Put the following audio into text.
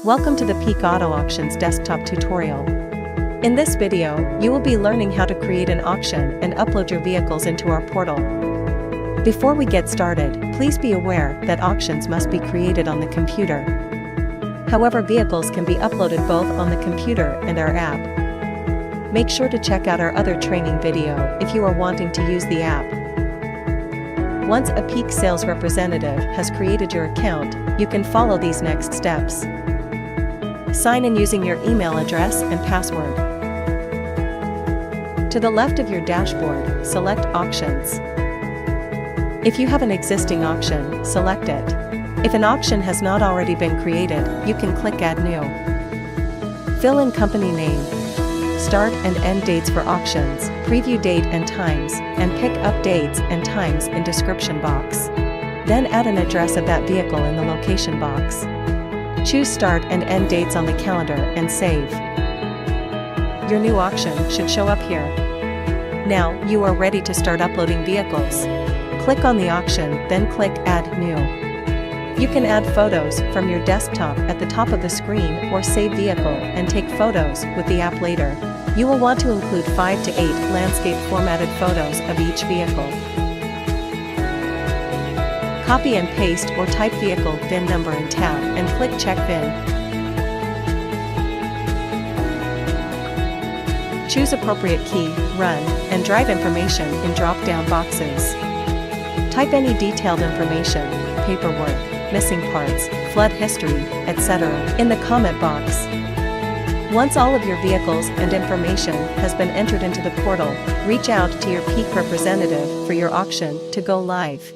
Welcome to the Peak Auto Auctions desktop tutorial. In this video, you will be learning how to create an auction and upload your vehicles into our portal. Before we get started, please be aware that auctions must be created on the computer. However, vehicles can be uploaded both on the computer and our app. Make sure to check out our other training video if you are wanting to use the app. Once a Peak sales representative has created your account, you can follow these next steps. Sign in using your email address and password. To the left of your dashboard, select Auctions. If you have an existing auction, select it. If an auction has not already been created, you can click Add New. Fill in company name, start and end dates for auctions, preview date and times, and pick up dates and times in description box. Then add an address of that vehicle in the location box. Choose start and end dates on the calendar and save. Your new auction should show up here. Now, you are ready to start uploading vehicles. Click on the auction, then click Add New. You can add photos from your desktop at the top of the screen or save vehicle and take photos with the app later. You will want to include 5 to 8 landscape formatted photos of each vehicle. Copy and paste or type vehicle VIN number and tab and click Check VIN. Choose appropriate key, run, and drive information in drop-down boxes. Type any detailed information, paperwork, missing parts, flood history, etc. in the comment box. Once all of your vehicles and information has been entered into the portal, reach out to your Peak representative for your auction to go live.